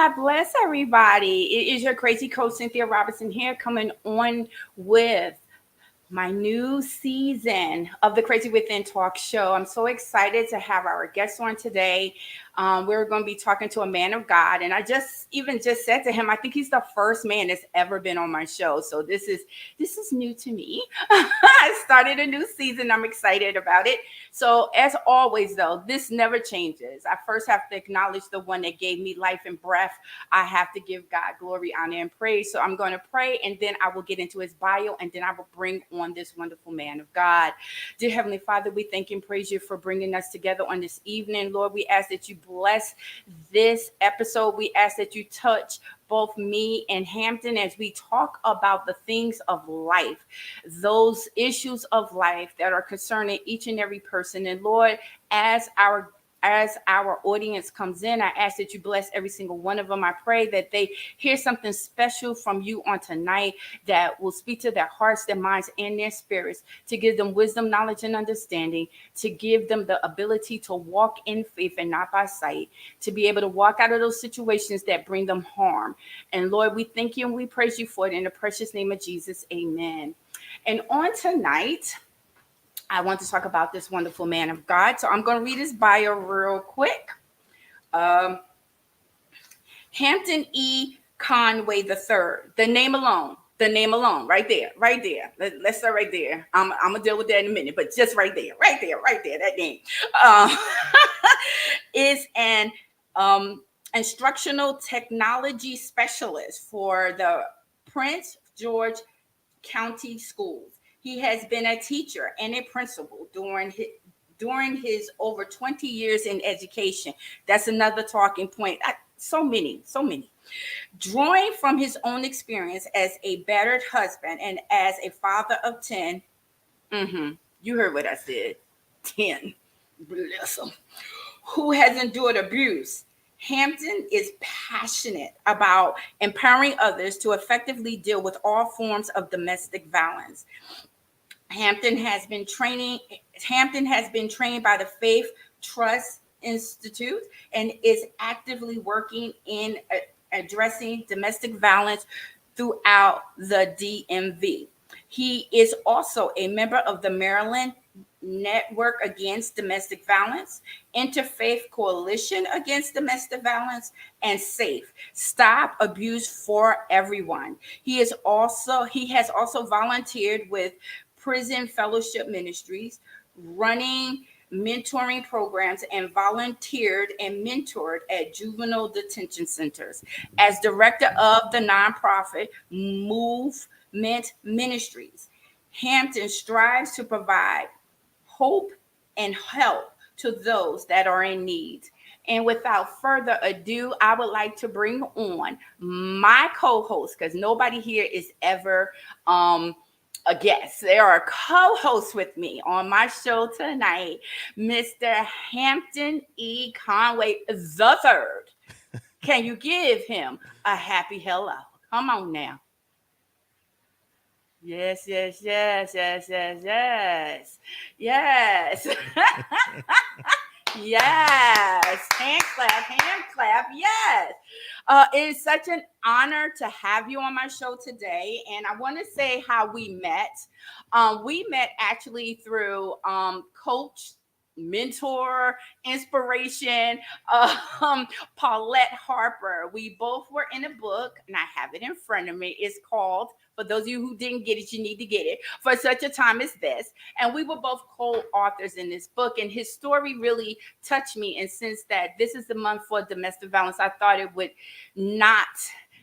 God bless everybody. It is your crazy coach, Cynthia Robinson, here coming on with my new season of the Crazy Within Talk Show. I'm so excited to have our guest on today. We're going to be talking to a man of God, and I just said to him, I think he's the first man that's ever been on my show. So this is new to me. I started a new season. I'm excited about it. So as always, though, this never changes. I first have to acknowledge the one that gave me life and breath. I have to give God glory, honor, and praise. So I'm going to pray, and then I will get into his bio, and then I will bring on this wonderful man of God. Dear Heavenly Father, we thank and praise you for bringing us together on this evening. Lord, we ask that you bless this episode. We ask that you touch both me and Hampton as we talk about the things of life, those issues of life that are concerning each and every person. And Lord, as our audience comes in, I ask that you bless every single one of them. I pray that they hear something special from you on tonight that will speak to their hearts, their minds, and their spirits, to give them wisdom, knowledge, and understanding, to give them the ability to walk in faith and not by sight, to be able to walk out of those situations that bring them harm. And Lord, we thank you and we praise you for it in the precious name of Jesus. Amen. And on tonight, I want to talk about this wonderful man of God. So I'm going to read his bio real quick. Um, Hampton E. Conway III. The name alone, right there. Let's start right there. I'm going to deal with that in a minute, but just right there, that name. Um, is an instructional technology specialist for the Prince George County Schools. He has been a teacher and a principal during his over 20 years in education. That's another talking point. So many. Drawing from his own experience as a battered husband and as a father of 10. You heard what I said. 10. Bless him. Who has endured abuse. Hampton is passionate about empowering others to effectively deal with all forms of domestic violence. Hampton has been trained by the Faith Trust Institute and is actively working in addressing domestic violence throughout the DMV. He is also a member of the Maryland Network Against Domestic Violence, Interfaith Coalition Against Domestic Violence, and SAFE, Stop Abuse for Everyone. He has also volunteered with Prison Fellowship Ministries, running mentoring programs, and volunteered and mentored at juvenile detention centers. As director of the nonprofit Movement Ministries, Hampton strives to provide hope and help to those that are in need. And without further ado, I would like to bring on my co-host, because nobody here is ever a guest. There are co-hosts with me on my show tonight, Mr. Hampton E. Conway III. Can you give him a happy hello? Come on now. Yes. Yes. Yes. Hand clap. Yes. It is such an honor to have you on my show today. And I want to say how we met. We met actually through Coach, mentor, inspiration, Paulette Harper. We both were in a book, and I have it in front of me. It's called, for those of you who didn't get it, you need to get it, For Such a Time as This. And we were both co-authors in this book, and his story really touched me. And since that this is the month for domestic violence, I thought it would not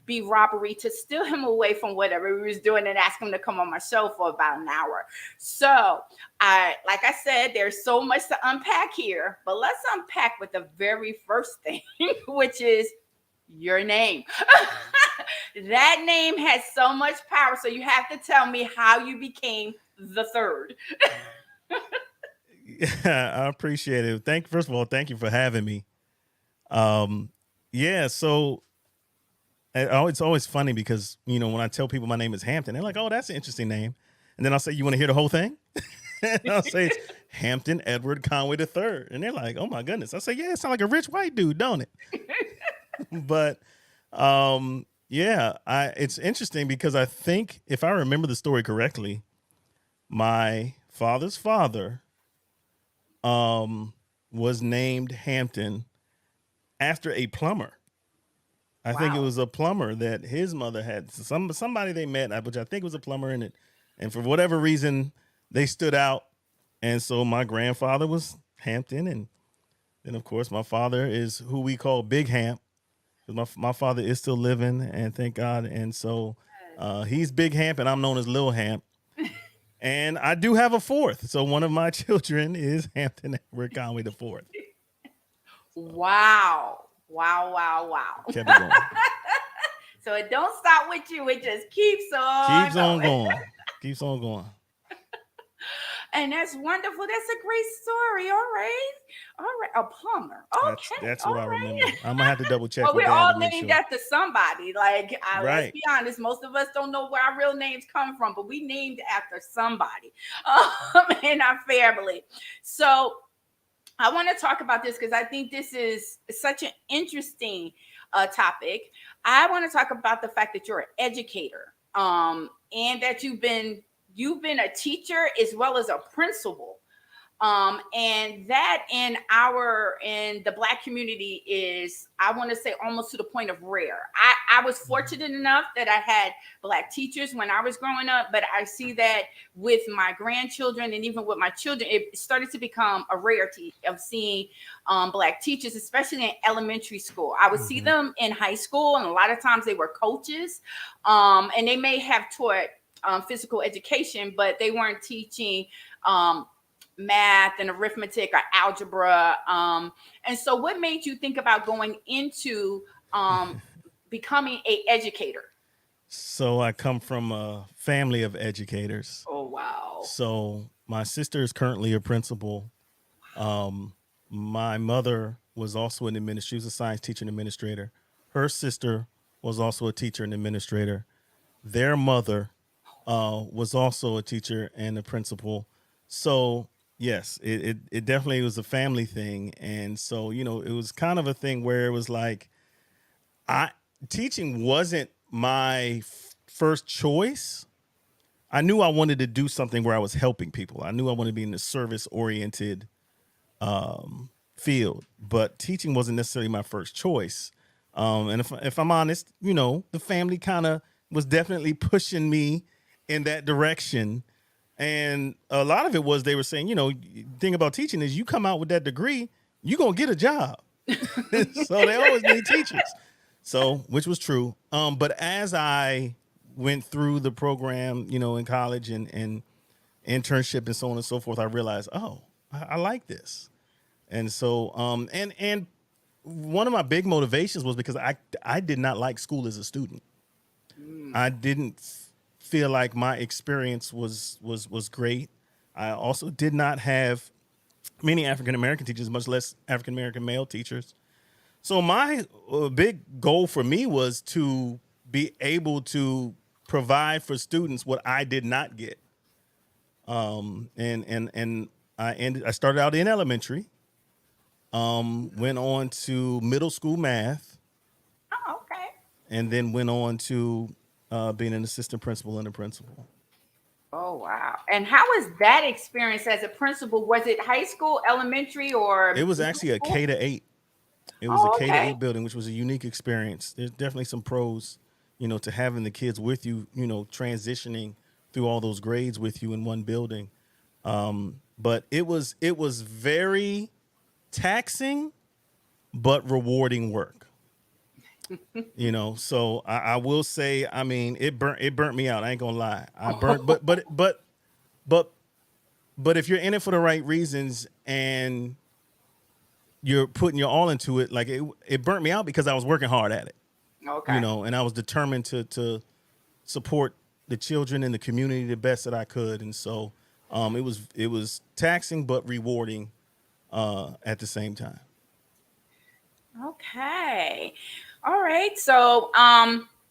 be robbery to steal him away from whatever he was doing and ask him to come on my show for about an hour. So like I said, there's so much to unpack here, but let's unpack with the very first thing, which is your name. That name has so much power. So you have to tell me how you became the third. Yeah, I appreciate it. First of all, thank you for having me. So it's always funny because, when I tell people my name is Hampton, they're like, oh, that's an interesting name. And then I'll say, you want to hear the whole thing? And I'll say, it's Hampton Edward Conway III. And they're like, oh, my goodness. I say, yeah, it sounds like a rich white dude, don't it? But Yeah, it's interesting because I think if I remember the story correctly, my father's father um was named Hampton after a plumber. I think it Wow. was a plumber that his mother had somebody they met, which I think was a plumber in it, and for whatever reason they stood out, and so my grandfather was Hampton, and then of course my father is who we call Big Hamp because my father is still living, and thank God, and so he's Big Hamp, and I'm known as Lil Hamp, and I do have a fourth, so one of my children is Hampton Edward Conway the fourth. Wow. Wow. Wow. Wow. Kept it going. So it don't stop with you. It just keeps on Keeps on going. going. Keeps on going. And that's wonderful. That's a great story. All right. All right. A plumber. Okay. That's All what I remember. right. I'm gonna have to double check Well, with we're Dad all to make named sure. after somebody. Like, let's Right. be honest, most of us don't know where our real names come from, but we named after somebody in our family. So I want to talk about this because I think this is such an interesting topic. I want to talk about the fact that you're an educator, and that you've been a teacher as well as a principal. And that in the Black community is, I want to say, almost to the point of rare. I was fortunate enough that I had Black teachers when I was growing up, but I see that with my grandchildren and even with my children, it started to become a rarity of seeing Black teachers, especially in elementary school. I would see them in high school, and a lot of times they were coaches, and they may have taught physical education, but they weren't teaching math and arithmetic or algebra. And so what made you think about going into becoming a educator? So I come from a family of educators. Oh, wow. So my sister is currently a principal. Um, my mother was also an administrator. She was a science teacher and administrator. Her sister was also a teacher and administrator. Their mother was also a teacher and a principal. So yes, it definitely was a family thing. And so, it was kind of a thing where it was like I teaching wasn't my first choice. I knew I wanted to do something where I was helping people. I knew I wanted to be in the service oriented field, but teaching wasn't necessarily my first choice. And if I'm honest, the family kind of was definitely pushing me in that direction. And a lot of it was they were saying, the thing about teaching is you come out with that degree, you're going to get a job. So they always need teachers. So, which was true. But as I went through the program, in college and internship and so on and so forth, I realized, oh, I like this. And so, and one of my big motivations was because I did not like school as a student. I didn't feel like my experience was great. I also did not have many African American teachers, much less African American male teachers. So my big goal for me was to be able to provide for students what I did not get. And I started out in elementary, went on to middle school math, Oh, okay. and then went on to being an assistant principal and a principal. Oh, wow. And how was that experience as a principal? Was it high school, elementary, It or was middle actually a school? K to 8. It was a Oh, K to okay. 8 building, which was a unique experience. There's definitely some pros, to having the kids with you, transitioning through all those grades with you in one building. But it was very taxing but rewarding work. So I will say, I mean, it burnt me out. I ain't gonna lie. I burnt, but but if you're in it for the right reasons and you're putting your all into it, like it burnt me out because I was working hard at it, Okay. and I was determined to support the children and the community the best that I could, and so it was taxing but rewarding at the same time. Okay. All right. So,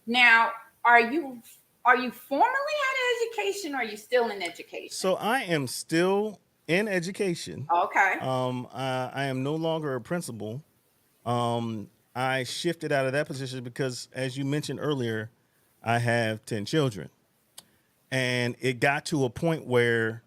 now are you formally out of education, or are you still in education? So I am still in education. Okay. I am no longer a principal. I shifted out of that position because, as you mentioned earlier, I have 10 children. And it got to a point where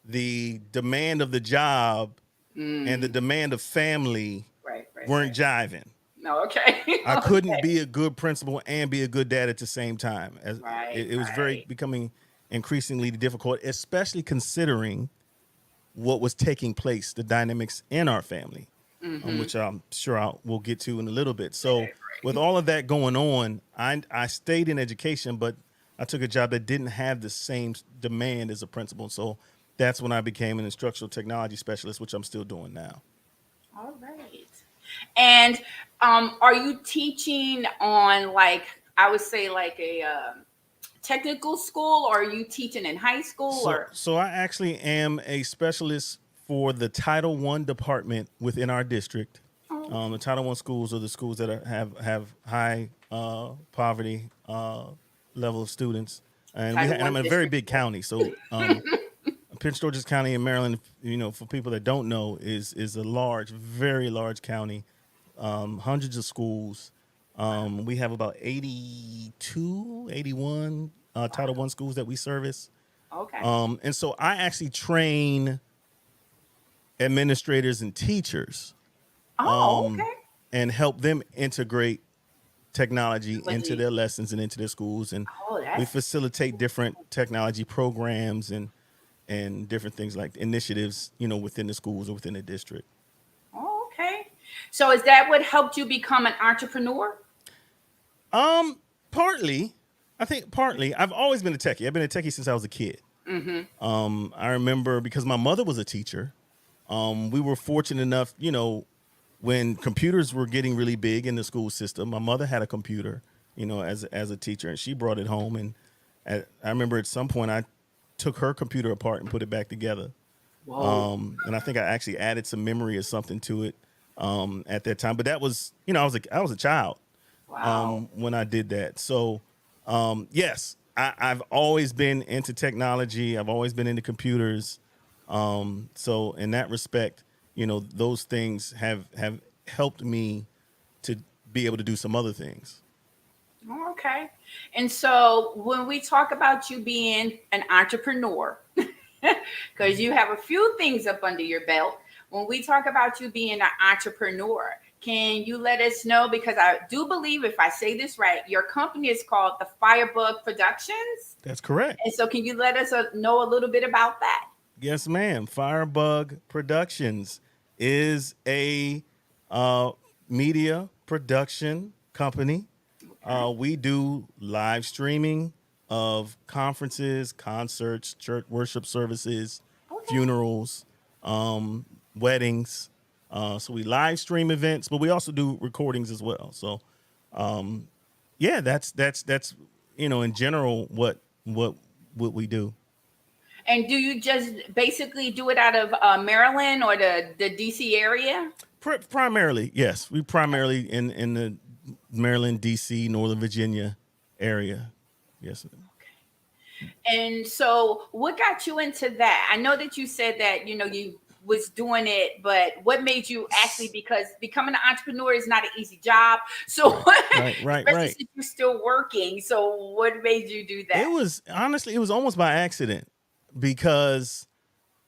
the demand of the job and the demand of family Right, right, weren't right. jiving. No, okay. I couldn't Okay. be a good principal and be a good dad at the same time. As Right, it was very right. becoming increasingly difficult, especially considering what was taking place, the dynamics in our family, Mm-hmm. which I'm sure we'll get to in a little bit. So, Right, with right. all of that going on, I stayed in education, but I took a job that didn't have the same demand as a principal. So that's when I became an instructional technology specialist, which I'm still doing now. All right. And are you teaching on like I would say like a technical school, or are you teaching in high school So, or? so I actually am a specialist for the Title One department within our district. Oh, The okay. Title One schools are the schools that have high poverty level of students, and Title and One I'm in a very district big school. county. So, Prince George's County in Maryland, for people that don't know, is a large, very large county, hundreds of schools. We have about 82, 81 Title One schools that we service. Okay. And so I actually train administrators and teachers, Oh, okay. and help them integrate technology into Technology. their lessons and into their schools. And Oh, we that's facilitate different technology programs and different things like initiatives, within the schools or within the district. oh, okay. So is that what helped you become an entrepreneur? Um, Partly, I think partly. I've always been a techie. I've been a techie since I was a kid. Mm-hmm. I remember because my mother was a teacher. We were fortunate enough, when computers were getting really big in the school system. My mother had a computer, as a teacher, and she brought it home. And I remember at some point I took her computer apart and put it back together. Whoa. And I think I actually added some memory or something to it at that time. But that was, I was a child Wow. when I did that. So, yes, I've always been into technology. I've always been into computers. So in that respect, those things have helped me to be able to do some other things. Oh, okay. And so when we talk about you being an entrepreneur, because you have a few things up under your belt, when we talk about you being an entrepreneur, can you let us know? Because I do believe, if I say this right, your company is called the Firebug Productions. That's correct. And so, can you let us know a little bit about that? Yes, ma'am. Firebug Productions is a uh, media production company. Okay. We do live streaming of conferences, concerts, church worship services, Okay. funerals, weddings. So we live stream events, but we also do recordings as well. So, yeah, that's in general what we do. And do you just basically do it out of Maryland or the DC area? Primarily, yes, we primarily in the Maryland, D.C., Northern Virginia area. Yes, ma'am. And so, what got you into that? I know that you said that you was doing it, but what made you actually? Because becoming an entrepreneur is not an easy job. So, Right, right, especially right. since you're still working. So, what made you do It that? was honestly, it was almost by accident because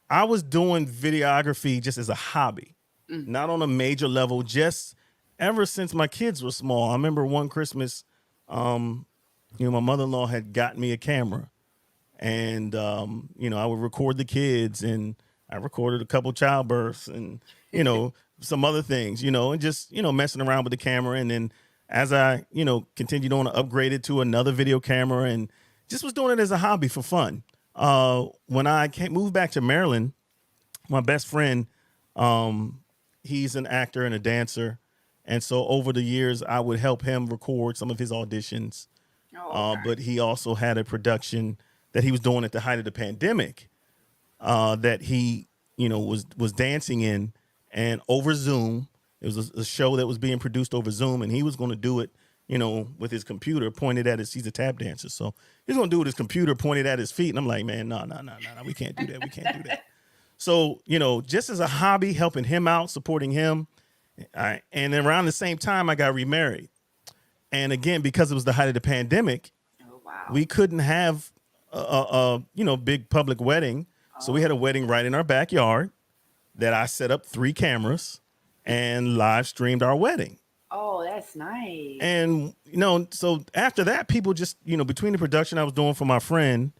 I was doing videography just as a hobby, Mm. not on a major level. Just ever since my kids were small. I remember one Christmas, um, my mother-in-law had got me a camera, and I would record the kids, and I recorded a couple childbirths, and some other things, and just messing around with the camera, and then as I continued on, to upgrade it to another video camera, and just was doing it as a hobby for fun. When I moved back to Maryland, my best friend, um, he's an actor and a dancer, and so over the years, I would help him record some of his auditions, Oh, okay. but he also had a production that he was doing at the height of the pandemic, that he, was dancing in, and over Zoom. It was a show that was being produced over Zoom, and he was going to do it, with his computer pointed at his. He's a tap dancer, so he's going to do it with his computer pointed at his feet. And I'm like, man, no, no, no, no, no, we can't do that. We can't do that. So, just as a hobby, helping him out, supporting him, And around the same time, I got remarried. And again, because it was the height of the pandemic, Oh, wow. we couldn't have big public wedding. So we had a Oh, wedding right in our backyard that I set up 3 cameras and live streamed our wedding. oh, that's nice. And so after that, people just between the production I was doing for my friend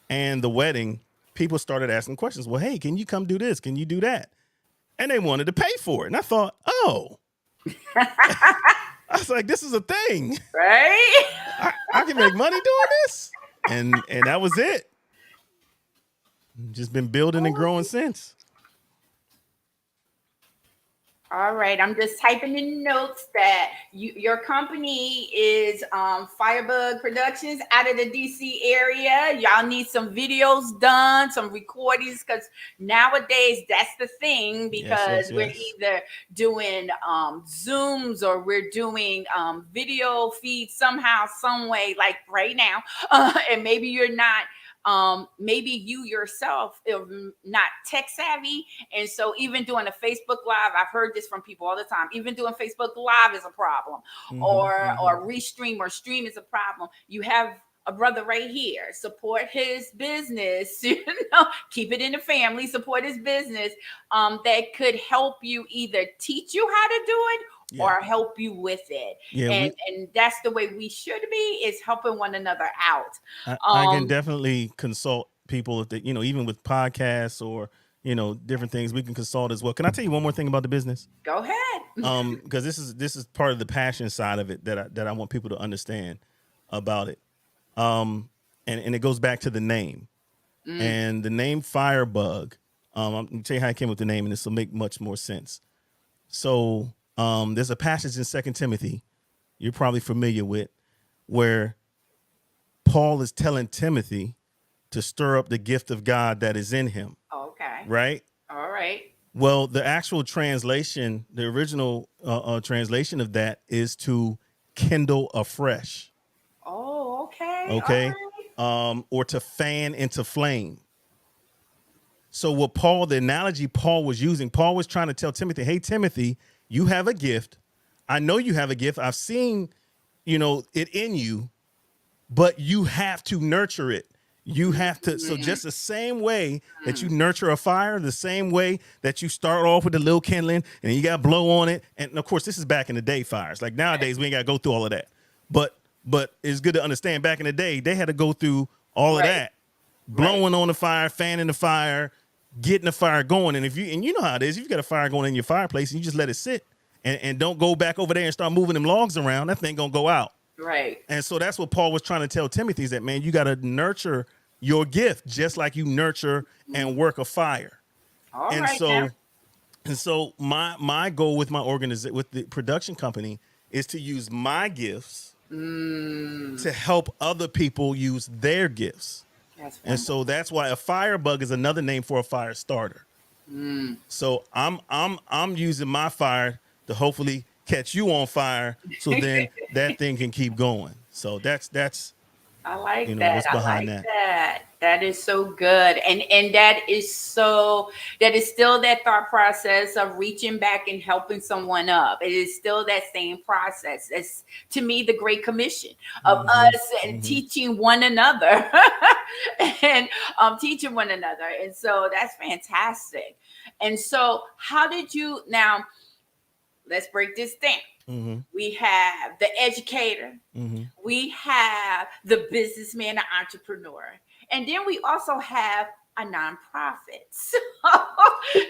and the wedding, people started asking questions. Well, hey, can you come do this? Can you do that? And they wanted to pay for it. And I thought, oh, I was like, this is a thing. Right? I can make money doing this. And that was it. Just been building and growing since. All right, I'm just typing in notes that your company is Firebug Productions out of the DC area. Y'all need some videos done, some recordings, because nowadays that's the thing, because we're Yes. either doing Zooms or we're doing video feeds somehow, some way, like right now, and maybe you're not. Maybe you yourself are not tech savvy. And so even doing a Facebook Live, I've heard this from people all the time, even doing Facebook Live is a problem, or restream or stream is a problem. You have a brother right here. Support his business, keep it in the family, support his business, that could help you either teach you how to do it or help you with it. Yeah, And that's the way we should be, is helping one another out. I can definitely consult people if they, even with podcasts or different things, we can consult as well. Can I tell you one more thing about the business? Go ahead. Because this is part of the passion side of it that I want people to understand about it. And it goes back to the name. And the name Firebug. I'm gonna tell you how I came with the name, and this will make much more sense. So there's a passage in 2 Timothy you're probably familiar with, where Paul is telling Timothy to stir up the gift of God that is in him. Okay. Right? All right. Well, the actual translation, the original translation of that is to kindle afresh. Oh, okay. Okay. All right. Or to fan into flame. So the analogy Paul was using, Paul was trying to tell Timothy, hey, Timothy, you have a gift. I know you have a gift. I've seen, it in you, but you have to nurture it. You have to. So just the same way that you nurture a fire, the same way that you start off with a little kindling and you got to blow on it. And of course, this is back in the day fires. Like nowadays, we ain't got to go through all of that. But it's good to understand back in the day, they had to go through all of that, blowing on the fire, fanning the fire, getting the fire going. And you know how it is, if you got a fire going in your fireplace and you just let it sit and don't go back over there and start moving them logs around, that thing gonna go out. Right. And so that's what Paul was trying to tell Timothy, is that, man, you got to nurture your gift just like you nurture and work a fire. All and right. so Now. and so my goal with my with the production company is to use my gifts to help other people use their gifts. That's And so that's why a firebug is another name for a fire starter. So I'm using my fire to hopefully catch you on fire, so then that thing can keep going. So that's I like that. what's I behind like that. that. That is so good. And that is still that thought process of reaching back and helping someone up. It is still that same process. It's, to me, the Great Commission of us and teaching one another and teaching one another. And so that's fantastic. And so how did you, now let's break this down. We have the educator, we have the businessman, the entrepreneur, and then we also have a nonprofit. So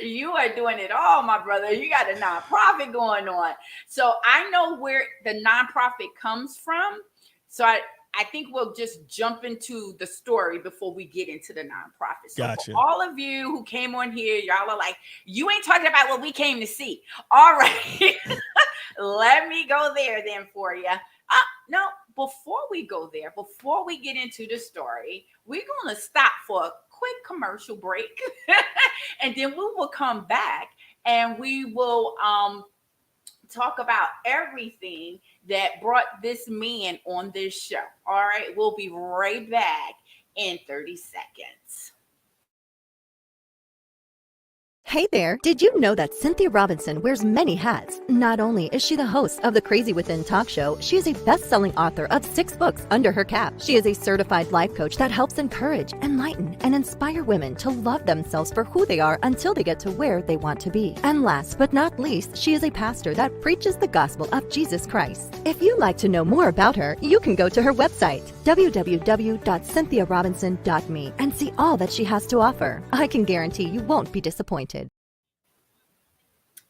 you are doing it all, my brother. You got a nonprofit going on. So I know where the nonprofit comes from. So I think we'll just jump into the story before we get into the nonprofit. So Gotcha. for all of you who came on here, y'all are like, you ain't talking about what we came to see. All right. Let me go there then for you. No, before we go there, before we get into the story, we're going to stop for a quick commercial break. And then we will come back and we will talk about everything that brought this man on this show. All right, we'll be right back in 30 seconds. Hey there! Did you know that Cynthia Robinson wears many hats? Not only is she the host of the Crazy Within talk show, she is a best-selling author of 6 books under her cap. She is a certified life coach that helps encourage, enlighten, and inspire women to love themselves for who they are until they get to where they want to be. And last but not least, she is a pastor that preaches the gospel of Jesus Christ. If you'd like to know more about her, you can go to her website, www.cynthiarobinson.me, and see all that she has to offer. I can guarantee you won't be disappointed.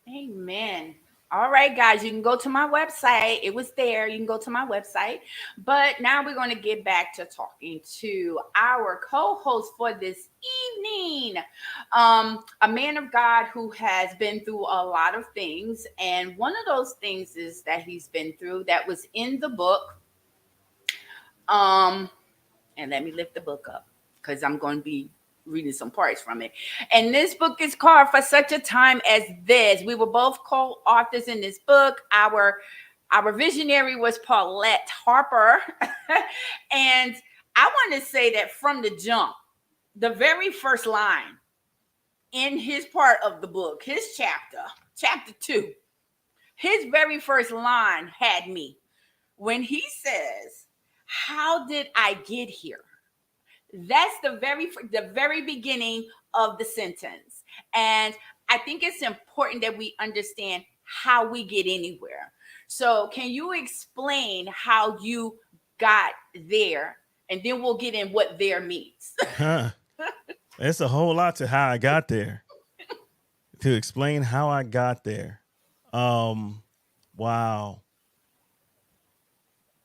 Amen. All right, guys, you can go to my website. It was there. You can go to my website. But now we're going to get back to talking to our co-host for this evening, a man of God who has been through a lot of things. And one of those things is that he's been through that was in the book. And let me lift the book up because I'm going to be reading some parts from it. And this book is called For Such a Time as This. We were both co-authors in this book. Our visionary was Paulette Harper. And I want to say that from the jump, the very first line in his part of the book, his chapter 2, his very first line had me when he says, "How did I get here?" That's the very beginning of the sentence. And I think it's important that we understand how we get anywhere. So can you explain how you got there? And then we'll get in what there means. It's a whole lot to how I got there. To explain how I got there. Wow.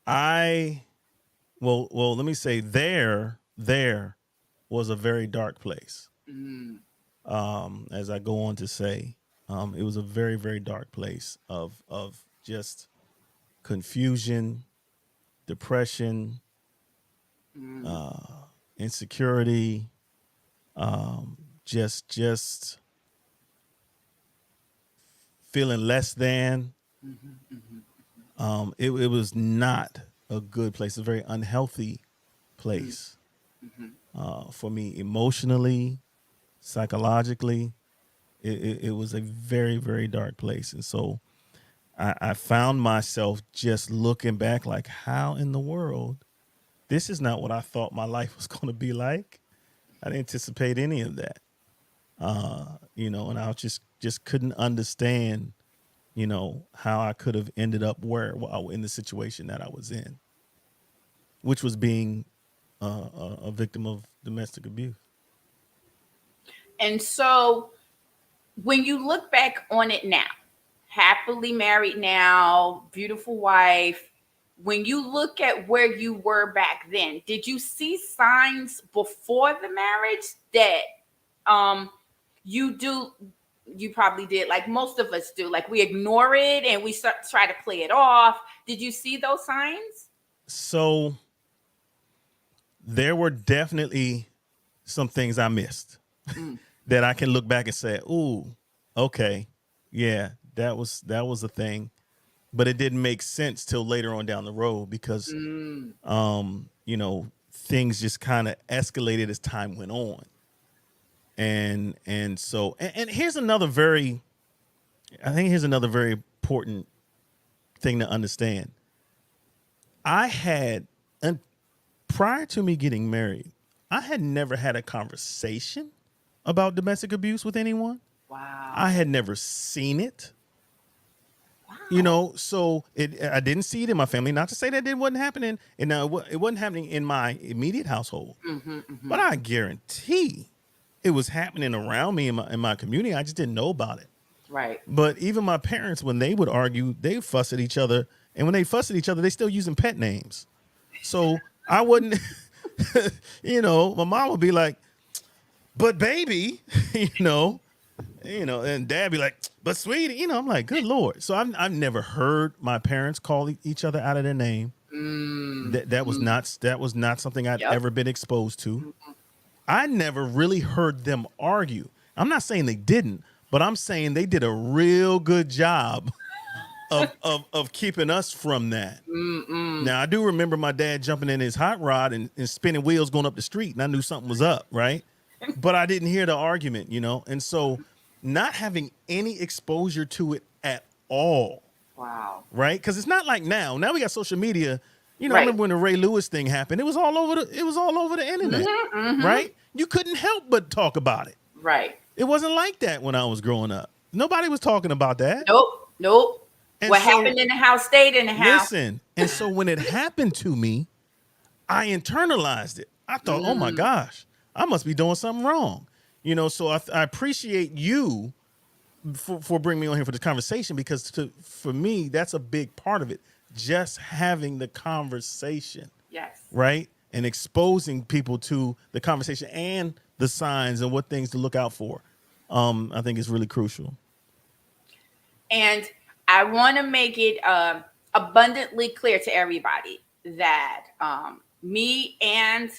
Well, let me say there was a very dark place. As I go on to say, it was a very, very dark place of just confusion, depression, insecurity, just feeling less than. It was not a good place, a very unhealthy place for me emotionally, psychologically. It was a very, very dark place. And so I found myself just looking back like, how in the world? This is not what I thought my life was going to be like. I didn't anticipate any of that. And I just couldn't understand, how I could have ended up in the situation that I was in, which was being a victim of domestic abuse. And so when you look back on it now, happily married now, beautiful wife, when you look at where you were back then, did you see signs before the marriage that you probably did, like most of us do, like we ignore it and we try to play it off? Did you see those signs? So there were definitely some things I missed that I can look back and say, ooh, okay, yeah, that was a thing. But it didn't make sense till later on down the road because, things just kind of escalated as time went on. And here's another very important thing to understand. Prior to me getting married, I had never had a conversation about domestic abuse with anyone. Wow. I had never seen it. Wow. So I didn't see it in my family. Not to say that it wasn't happening, and it wasn't happening in my immediate household. But I guarantee it was happening around me in my community. I just didn't know about it. Right. But even my parents, when they would argue, they fuss at each other, and when they fuss at each other, they still using pet names. So I wouldn't, my mom would be like, "But baby," and dad be like, "But sweetie," I'm like, good Lord. So I've never heard my parents call each other out of their name. That was not something I'd ever been exposed to. I never really heard them argue. I'm not saying they didn't, but I'm saying they did a real good job of keeping us from that. Now I do remember my dad jumping in his hot rod and spinning wheels going up the street, and I knew something was up, right? But I didn't hear the argument, and so not having any exposure to it at all. Wow. Right? Because it's not like now. Now we got social media. You know, I Right. remember when the Ray Lewis thing happened. It was all over the internet. Right? You couldn't help but talk about it. Right. It wasn't like that when I was growing up. Nobody was talking about that. Nope. And What so, happened in the house stayed in the house. listen, and so when it happened to me, I internalized it. I thought, oh my gosh, I must be doing something wrong. You know, so I appreciate you for bringing me on here for this conversation, because for me, that's a big part of it. Just having the conversation. Yes. Right? And exposing people to the conversation and the signs and what things to look out for. I think is really crucial. And I want to make it abundantly clear to everybody that me and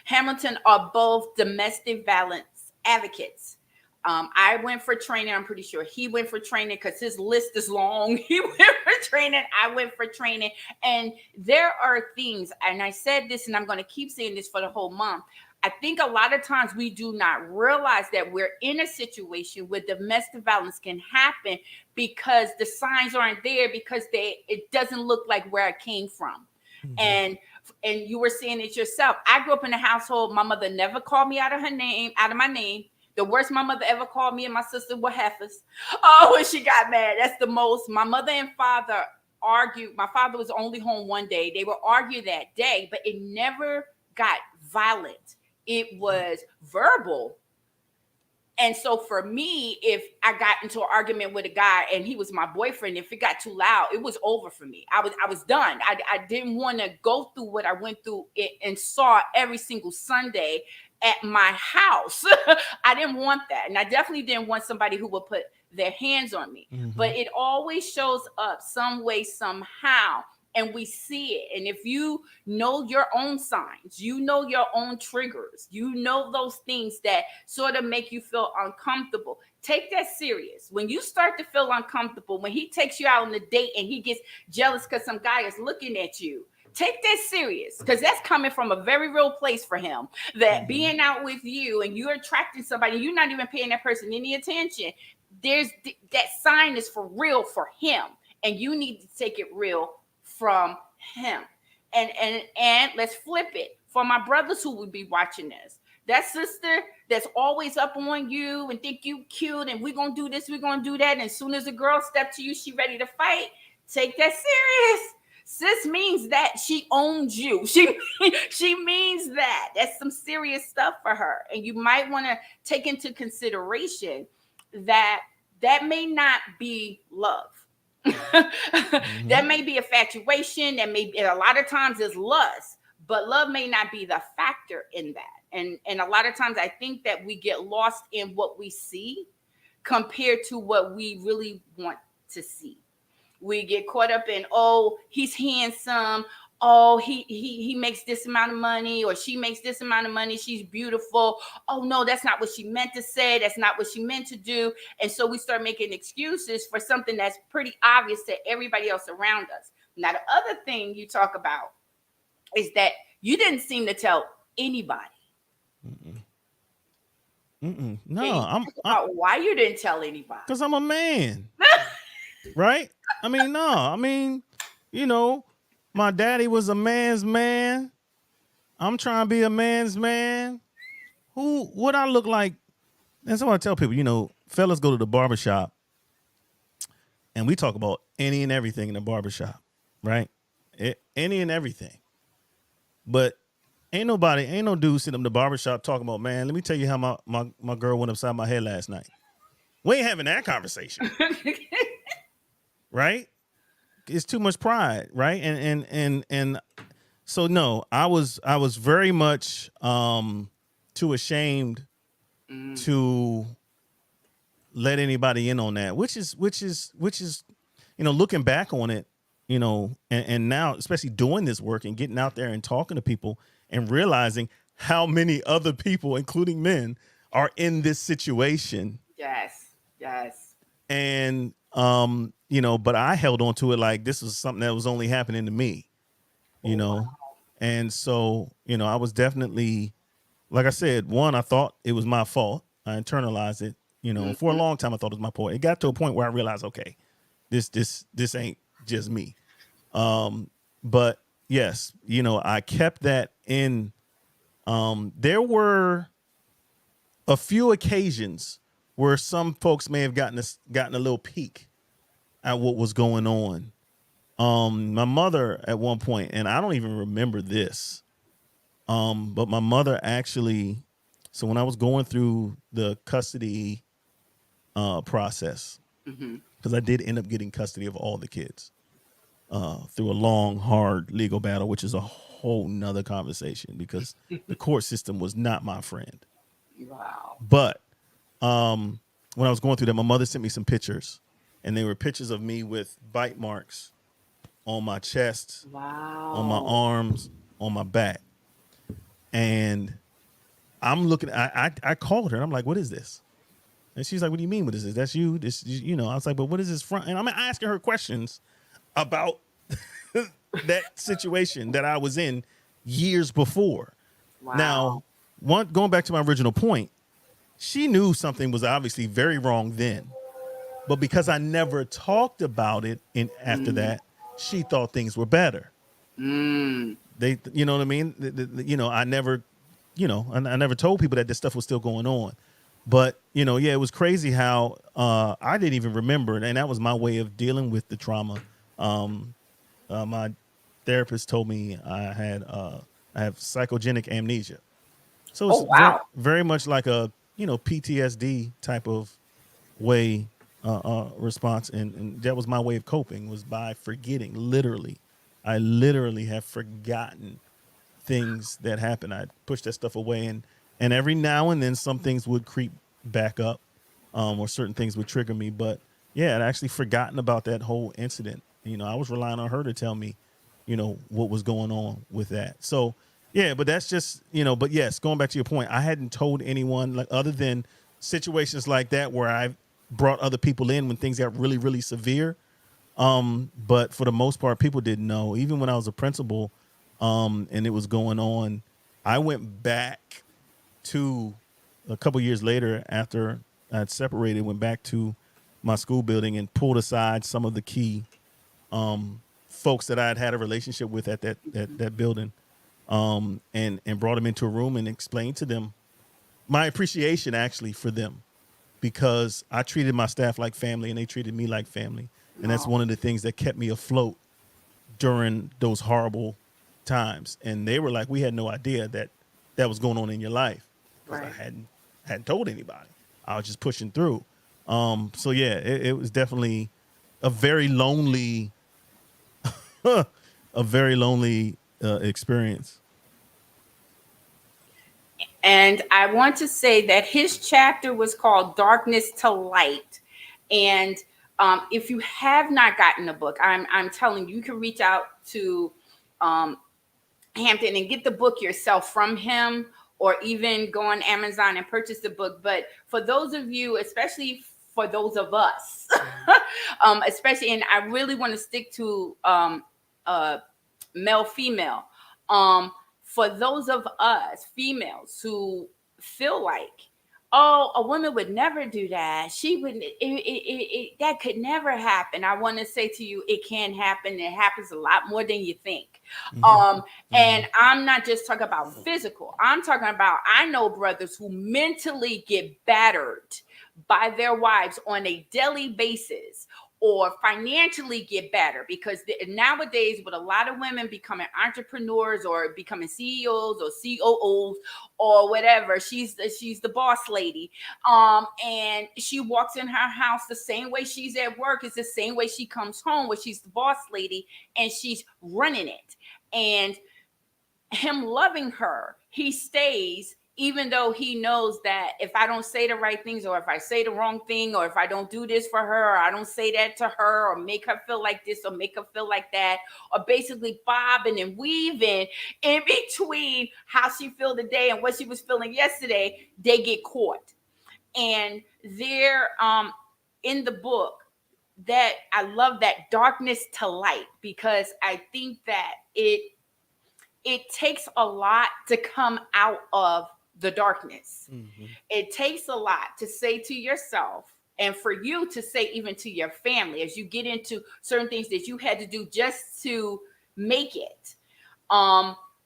Hamilton are both domestic violence advocates. I went for training. I'm pretty sure he went for training because his list is long. He went for training. I went for training. And there are things, and I said this, and I'm going to keep saying this for the whole month. I think a lot of times we do not realize that we're in a situation where domestic violence can happen because the signs aren't there, because it doesn't look like where I came from. And you were saying it yourself. I grew up in a household. My mother never called me out of my name. The worst my mother ever called me and my sister were heifers. Oh, when she got mad. That's the most. My mother and father argued. My father was only home one day. They would argue that day, but it never got violent. It was verbal. And so for me, if I got into an argument with a guy and he was my boyfriend, if it got too loud, it was over for me. I was done. I didn't want to go through what I went through and saw every single Sunday at my house. I didn't want that. And I definitely didn't want somebody who would put their hands on me. But it always shows up some way, somehow. And we see it. And if you know your own signs, you know your own triggers, you know those things that sort of make you feel uncomfortable, take that serious. When you start to feel uncomfortable, when he takes you out on a date and he gets jealous because some guy is looking at you, take that serious, because that's coming from a very real place for him. That being out with you and you're attracting somebody, you're not even paying that person any attention. That sign is for real for him, and you need to take it real from him. And let's flip it for my brothers who would be watching this. That sister that's always up on you and think you cute and we're gonna do this, we're gonna do that. And as soon as a girl step to you, she ready to fight. Take that serious. Sis means that she owns you. She means that. That's some serious stuff for her. And you might want to take into consideration that may not be love. That may be infatuation. That may be, a lot of times is lust, but love may not be the factor in that. And a lot of times I think that we get lost in what we see compared to what we really want to see. We get caught up in, oh, he's handsome. Oh, he makes this amount of money, or she makes this amount of money. She's beautiful. Oh, no, that's not what she meant to say. That's not what she meant to do. And so we start making excuses for something that's pretty obvious to everybody else around us. Now, the other thing you talk about is that you didn't seem to tell anybody. No, why you didn't tell anybody? Because I'm a man. Right? I mean, you know, my daddy was a man's man. I'm trying to be a man's man. What I look like? That's what I tell people, you know, fellas go to the barbershop and we talk about any and everything in the barbershop, right? Any and everything. But ain't no dude sitting in the barbershop talking about, man, let me tell you how my girl went upside my head last night. We ain't having that conversation. Right? It's too much pride, right? And so no, I was very much too ashamed to let anybody in on that, which is you know, looking back on it, you know, and now especially doing this work and getting out there and talking to people and realizing how many other people, including men, are in this situation. Yes. And you know, but I held on to it like this was something that was only happening to me, you know. Wow. And so, you know, I was definitely, like I said, one, I thought it was my fault. I internalized it. For a long time I thought it was my point. It got to a point where I realized, okay, this ain't just me. But yes, I kept that in. There were a few occasions where some folks may have gotten a little peek at what was going on. My mother at one point, and I don't even remember this, but my mother actually, so when I was going through the custody process, because I did end up getting custody of all the kids through a long, hard legal battle, which is a whole nother conversation because the court system was not my friend. Wow. But when I was going through that, my mother sent me some pictures, and they were pictures of me with bite marks on my chest, Wow. on my arms, on my back. And I'm looking, I called her and I'm like, what is this? And she's like, what do you mean? What is this? That's you? I was like, but what is this front? And I'm asking her questions about that situation that I was in years before. Wow. Now, going back to my original point, she knew something was obviously very wrong then. But because I never talked about it after that, she thought things were better. They, you know what I mean? I never, I never told people that this stuff was still going on. But, it was crazy how I didn't even remember. And that was my way of dealing with the trauma. My therapist told me I have psychogenic amnesia. So it's wow. very much like a, PTSD type of way response. And that was my way of coping, was by forgetting. Literally. I literally have forgotten things that happened. I pushed that stuff away, and every now and then some things would creep back up, or certain things would trigger me. But yeah, I'd actually forgotten about that whole incident. I was relying on her to tell me, what was going on with that. So yeah, but that's just, but yes, going back to your point, I hadn't told anyone, like, other than situations like that where I brought other people in when things got really, really severe. But for the most part, people didn't know. Even when I was a principal, and it was going on, I went back to a couple years later after I'd separated, went back to my school building and pulled aside some of the key folks that I had a relationship with at that building, and brought them into a room and explained to them my appreciation actually for them, because I treated my staff like family and they treated me like family. And that's one of the things that kept me afloat during those horrible times. And they were like, we had no idea that was going on in your life, because Right. I hadn't told anybody. I was just pushing through. So yeah, it was definitely a very lonely, experience. And I want to say that his chapter was called Darkness to Light. And if you have not gotten the book, I'm telling you, you can reach out to Hampton and get the book yourself from him, or even go on Amazon and purchase the book. But for those of you, especially for those of us, especially, and I really want to stick to male, female. For those of us females who feel like, oh, a woman would never do that, she wouldn't, that could never happen. I want to say to you, it can happen. It happens a lot more than you think. And I'm not just talking about physical. I'm talking about, I know brothers who mentally get battered by their wives on a daily basis, or financially get better, because nowadays, with a lot of women becoming entrepreneurs or becoming CEOs or COOs or whatever, she's the boss lady, and she walks in her house the same way she's at work is the same way she comes home, where she's the boss lady and she's running it. And him loving her, he stays, even though he knows that if I don't say the right things, or if I say the wrong thing, or if I don't do this for her, or I don't say that to her, or make her feel like this, or make her feel like that, or basically bobbing and weaving in between how she feel today and what she was feeling yesterday, they get caught. And they're in the book, that I love that darkness to light, because I think that it takes a lot to come out of the darkness. Mm-hmm. It takes a lot to say to yourself, and for you to say even to your family, as you get into certain things that you had to do just to make it.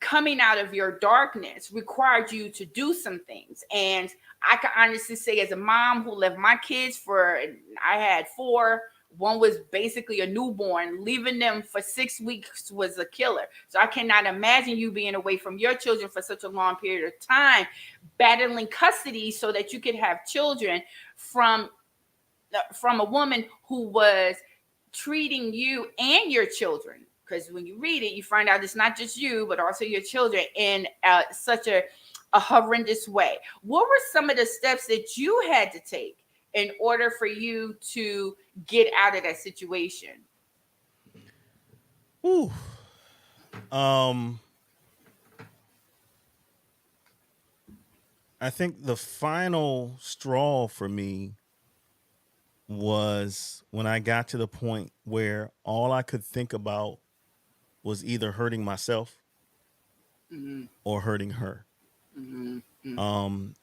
Coming out of your darkness required you to do some things. And I can honestly say, as a mom who left my kids I had 4, one was basically a newborn, leaving them for 6 weeks was a killer. So I cannot imagine you being away from your children for such a long period of time, battling custody so that you could have children from a woman who was treating you and your children, because when you read it, you find out it's not just you, but also your children in such a horrendous way. What were some of the steps that you had to take in order for you to get out of that situation? Ooh. I think the final straw for me was when I got to the point where all I could think about was either hurting myself or hurting her.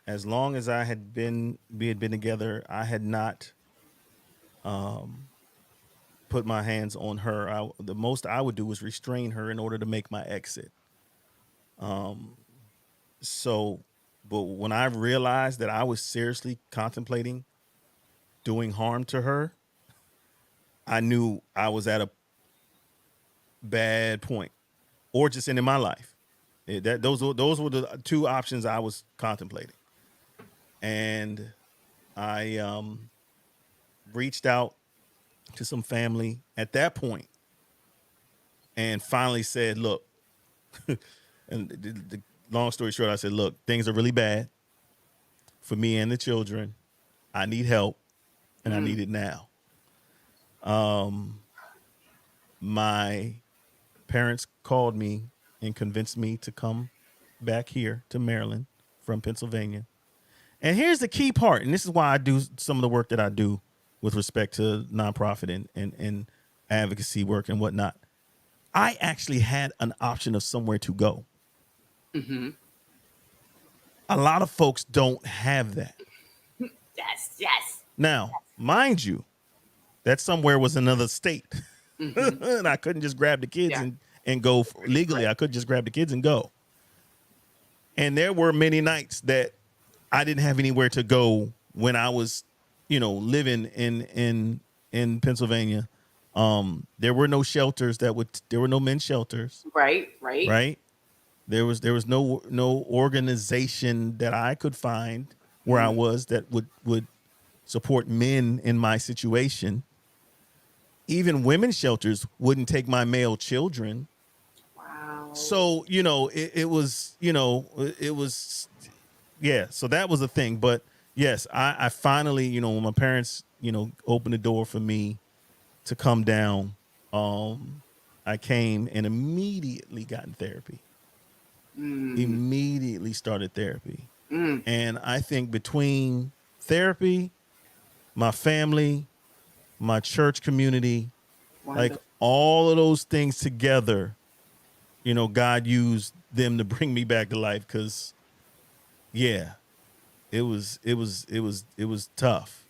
As long as we had been together, I had not put my hands on her. The most I would do was restrain her in order to make my exit. But when I realized that I was seriously contemplating doing harm to her, I knew I was at a bad point, or just ending my life. Those were the 2 options I was contemplating, and I reached out to some family at that point, and finally said, "Look," and the long story short, I said, "Look, things are really bad for me and the children. I need help, and I need it now." My parents called me and convinced me to come back here to Maryland from Pennsylvania. And here's the key part, and this is why I do some of the work that I do with respect to nonprofit and advocacy work and whatnot. I actually had an option of somewhere to go. Mm-hmm. A lot of folks don't have that. Yes. Now, mind you, that somewhere was another state. And I couldn't just grab the kids and go legally. Right. I couldn't just grab the kids and go. And there were many nights that I didn't have anywhere to go when I was, living in Pennsylvania. There were no shelters there were no men's shelters. Right. There was no organization that I could find where I was that would support men in my situation. Even women's shelters wouldn't take my male children. Wow. So, it was, yeah. So that was a thing. But yes, I finally, when my parents, opened the door for me to come down, I came and immediately got in therapy. Immediately started therapy. And I think between therapy, my family, my church community, Wonderful. like all of those things together, God used them to bring me back to life. Cause yeah, it was tough.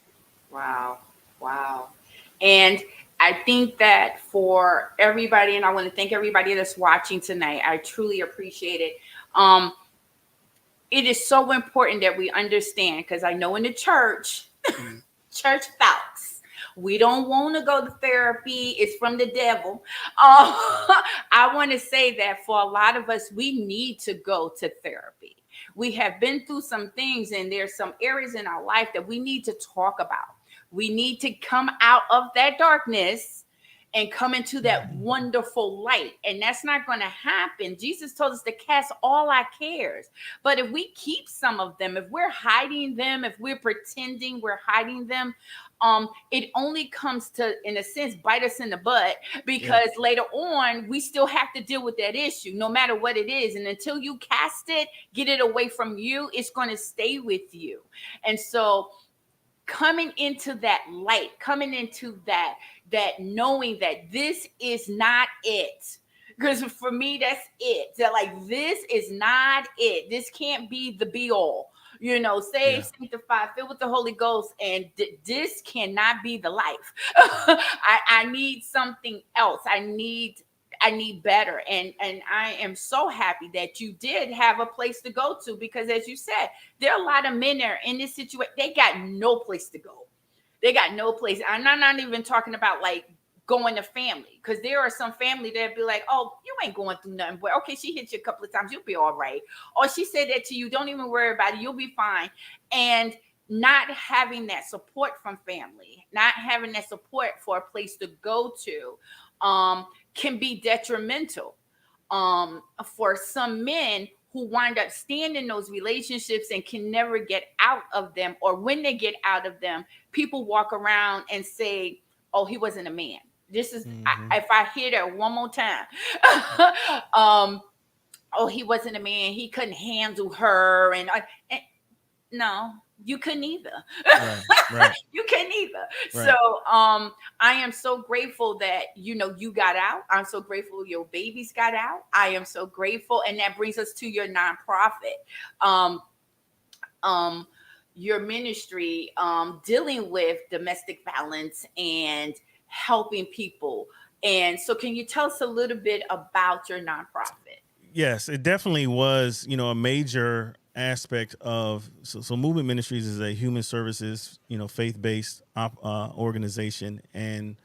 Wow. And I think that for everybody, and I want to thank everybody that's watching tonight, I truly appreciate it. It is so important that we understand, because I know in the church, church folks, we don't want to go to therapy. It's from the devil. I want to say that for a lot of us, we need to go to therapy. We have been through some things, and there's some areas in our life that we need to talk about. We need to come out of that darkness and come into that wonderful light. And that's not going to happen. Jesus told us to cast all our cares. But if we keep some of them, if we're hiding them, if we're pretending we're hiding them, it only comes to, in a sense, bite us in the butt, because later on, we still have to deal with that issue, no matter what it is. And until you cast it, get it away from you, it's going to stay with you. And so coming into that light, coming into that knowing that this is not it. Because for me, that's it. They're like, this is not it. This can't be the be all. Saved, sanctified, filled with the Holy Ghost, and this cannot be the life. I need something else. I need better. And I am so happy that you did have a place to go to, because as you said, there are a lot of men there in this situation. They got no place to go. They got no place. I'm not even talking about like going to family, because there are some family that be like, oh, you ain't going through nothing, but okay, she hit you a couple of times, you'll be all right. Or she said that to you, don't even worry about it, you'll be fine. And not having that support from family, not having that support for a place to go to, can be detrimental for some men who wind up staying in those relationships and can never get out of them. Or when they get out of them, people walk around and say, oh, he wasn't a man. This is, if I hear that one more time, oh, he wasn't a man. He couldn't handle her. And no, you couldn't either. Right. You couldn't either. Right. So I am so grateful that, you got out. I'm so grateful your babies got out. I am so grateful. And that brings us to your nonprofit. Your ministry, dealing with domestic violence and helping people. And so can you tell us a little bit about your nonprofit? Yes, it definitely was, a major aspect of, so Movement Ministries is a human services, faith-based organization. And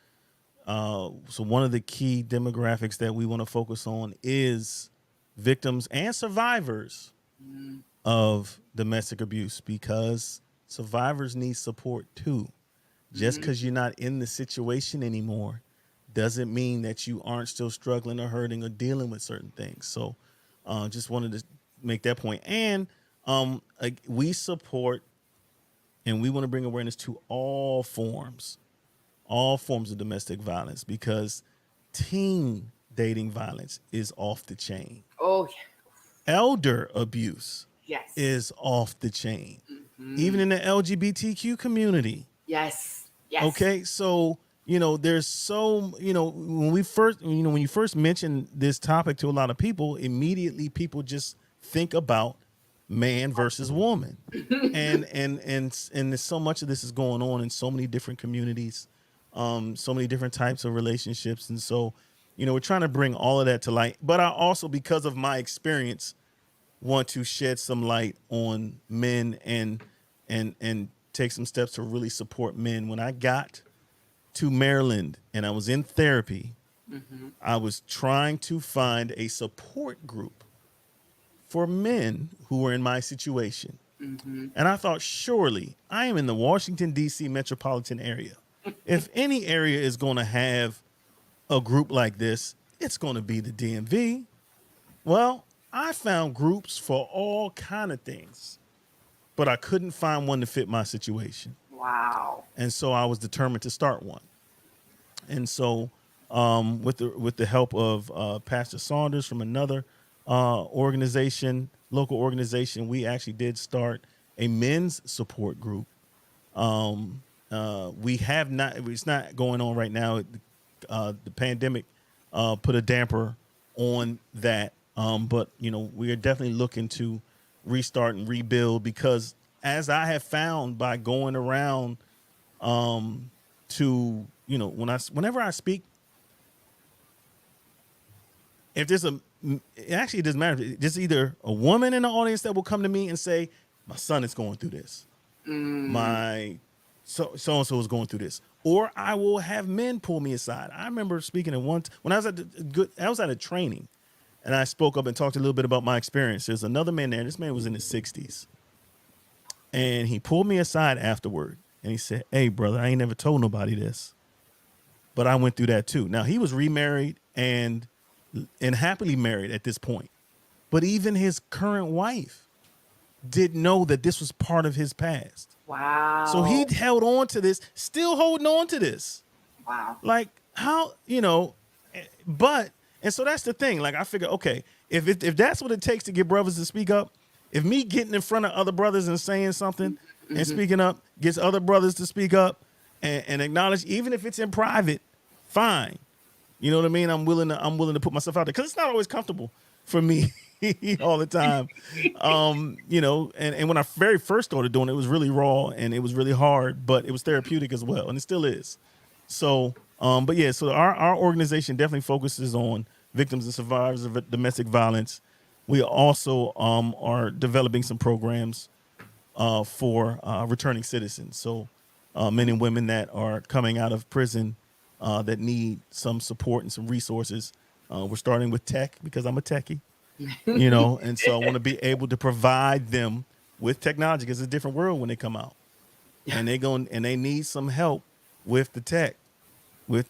so one of the key demographics that we want to focus on is victims and survivors of domestic abuse, because survivors need support too. Just because you're not in the situation anymore doesn't mean that you aren't still struggling or hurting or dealing with certain things. So just wanted to make that point. And we support and we want to bring awareness to all forms of domestic violence, because teen dating violence is off the chain. Oh, yeah. Elder abuse is off the chain. Even in the LGBTQ community. Yes. Okay. So, there's when you first mention this topic to a lot of people, immediately people just think about man versus woman. and there's so much of this is going on in so many different communities, so many different types of relationships. And so, we're trying to bring all of that to light. But I also, because of my experience, want to shed some light on men and take some steps to really support men. When I got to Maryland and I was in therapy, I was trying to find a support group for men who were in my situation. And I thought, surely I am in the Washington, D.C. metropolitan area. If any area is going to have a group like this, it's going to be the DMV. Well, I found groups for all kind of things, but I couldn't find one to fit my situation. Wow. And so I was determined to start one. And so with the help of Pastor Saunders from another organization, local organization, we actually did start a men's support group. We have not, it's not going on right now. The pandemic put a damper on that. But, we are definitely looking to restart and rebuild, because as I have found by going around to, whenever I speak, if there's it actually doesn't matter. There's either a woman in the audience that will come to me and say, my son is going through this. My so-and-so is going through this. Or I will have men pull me aside. I remember speaking at when I was at a training, and I spoke up and talked a little bit about my experience. There's another man there. This man was in his 60s. And he pulled me aside afterward. And he said, hey, brother, I ain't never told nobody this, but I went through that too. Now, he was remarried and happily married at this point. But even his current wife didn't know that this was part of his past. Wow. So he held on to this, still holding on to this. Wow. Like, how, and so that's the thing. Like, I figure, okay, if that's what it takes to get brothers to speak up, if me getting in front of other brothers and saying something and speaking up gets other brothers to speak up and acknowledge, even if it's in private, fine. You know what I mean? I'm willing to put myself out there because it's not always comfortable for me all the time. You know, and when I very first started doing it, it was really raw and it was really hard, but it was therapeutic as well, and it still is. So, but yeah, so our organization definitely focuses on victims and survivors of domestic violence. We also are developing some programs for returning citizens. So men and women that are coming out of prison that need some support and some resources. We're starting with tech because I'm a techie, you know, and so I want to be able to provide them with technology because it's a different world when they come out, and they need some help with the tech, with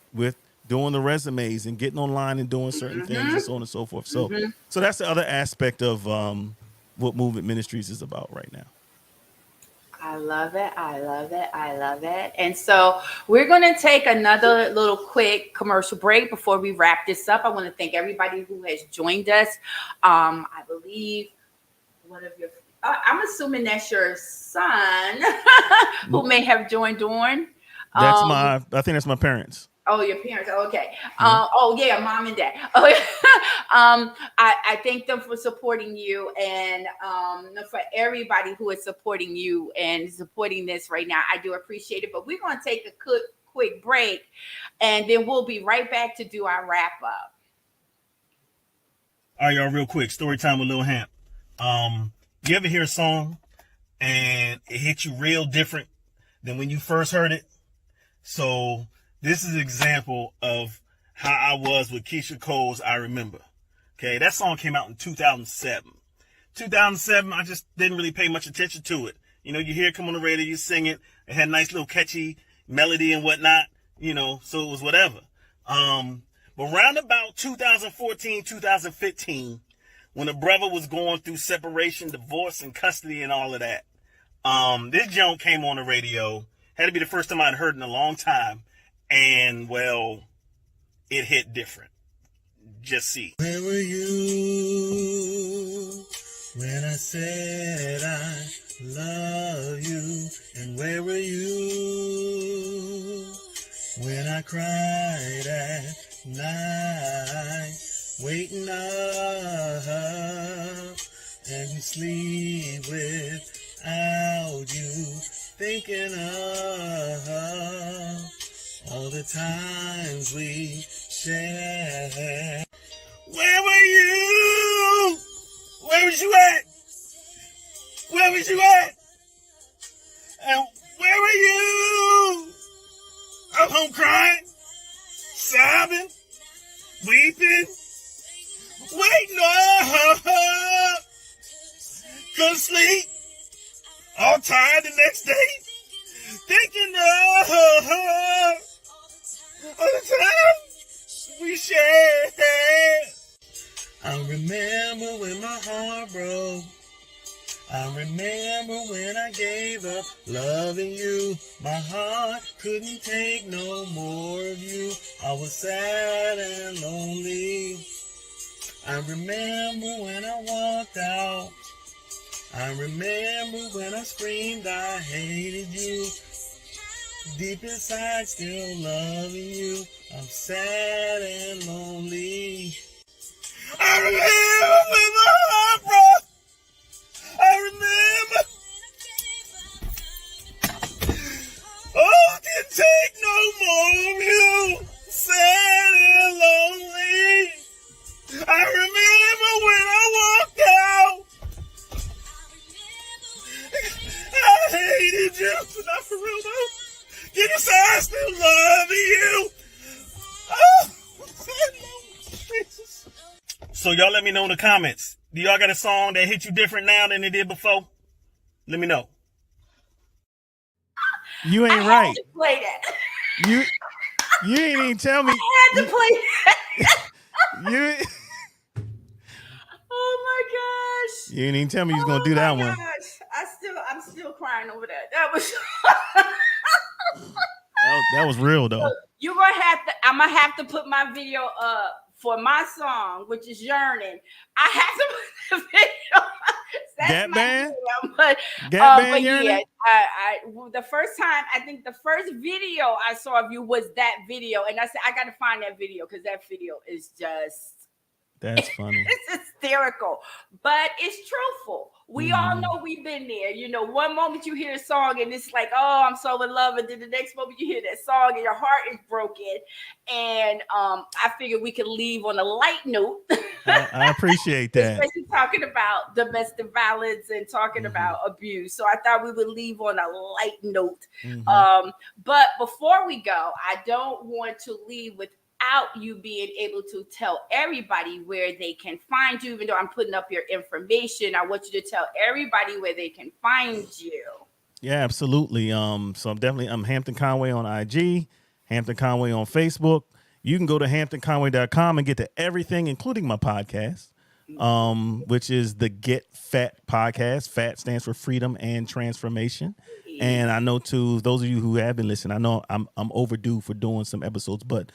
doing the resumes and getting online and doing certain things and so on and so forth. So so that's the other aspect of what Movement Ministries is about right now. I love it. I love it. I love it. And so we're going to take another little quick commercial break before we wrap this up. I want to thank everybody who has joined us. I believe one of your, I'm assuming that's your son who may have joined on. I think that's my parents. Oh, your parents. Okay. Oh, yeah, mom and dad. Oh, yeah. I thank them for supporting you and for everybody who is supporting you and supporting this right now. I do appreciate it. But we're going to take a quick break, and then we'll be right back to do our wrap up. All right, y'all, real quick. Story time with Lil Hamp. You ever hear a song and it hit you real different than when you first heard it? So this is an example of how I was with Keisha Cole's I Remember. Okay, that song came out in 2007. 2007, I just didn't really pay much attention to it. You know, you hear it come on the radio, you sing it. It had a nice little catchy melody and whatnot, you know, so it was whatever. But around about 2014, 2015, when a brother was going through separation, divorce, and custody and all of that, this joint came on the radio. Had to be the first time I'd heard it in a long time. And, well, it hit different. Just see. Where were you when I said I love you? And where were you when I cried at night, waiting up and you sleep without you, thinking of all the times we shared. Where were you? Where was you at? Where was you at? And where were you? I'm home crying, sobbing, weeping, waiting up, couldn't sleep, all tired the next day, thinking of all the time we shared. I remember when my heart broke. I remember when I gave up loving you. My heart couldn't take no more of you. I was sad and lonely. I remember when I walked out. I remember when I screamed I hated you. Deep inside, still loving you. I'm sad and lonely. I remember when my heart broke. I remember. Oh, can't take no more of you. Sad and lonely. I remember when I walked out. I hated you. Not for real though. Get inside, still loving you. Oh, Jesus. So y'all let me know in the comments. Do y'all got a song that hit you different now than it did before? Let me know. You ain't right. Had to play that. You ain't even tell me. I had to play that. You Oh my gosh. You ain't even tell me you was gonna do that one. I'm still crying over that. That was that was real though. I'm gonna have to put my video up for my song, which is Yearning. I have to put the video. Gap my band? jam. But Gap band but yeah, yearning? the first time, I think the first video I saw of you was that video, and I said I got to find that video because that video is just That's funny. it's hysterical, but it's truthful. We all know we've been there. You know, one moment you hear a song and it's like, oh, I'm so in love, and then the next moment you hear that song and your heart is broken. And I figured we could leave on a light note. I appreciate that. Especially talking about domestic violence and talking about abuse. So I thought we would leave on a light note. But before we go, I don't want to leave without you being able to tell everybody where they can find you. Even though I'm putting up your information, I want you to tell everybody where they can find you. Yeah, absolutely. So I'm Hampton Conway on IG, Hampton Conway on Facebook. You can go to hamptonconway.com and get to everything, including my podcast, which is the Get Fat podcast. FAT stands for Freedom and Transformation. And I know, to those of you who have been listening, I know I'm overdue for doing some episodes, but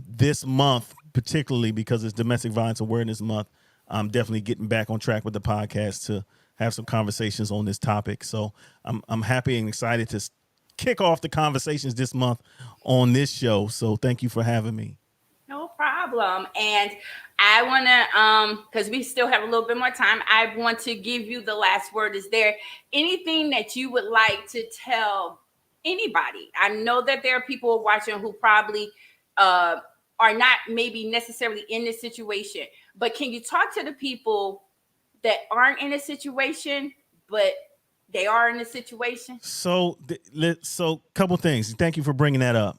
this month, particularly because it's Domestic Violence Awareness Month, I'm definitely getting back on track with the podcast to have some conversations on this topic. So I'm happy and excited to kick off the conversations this month on this show. So thank you for having me. No problem. And I want to, because we still have a little bit more time, I want to give you the last word. Is there anything that you would like to tell anybody? I know that there are people watching who probably are not maybe necessarily in this situation, but can you talk to the people that aren't in a situation, but they are in a situation? So couple things. Thank you for bringing that up.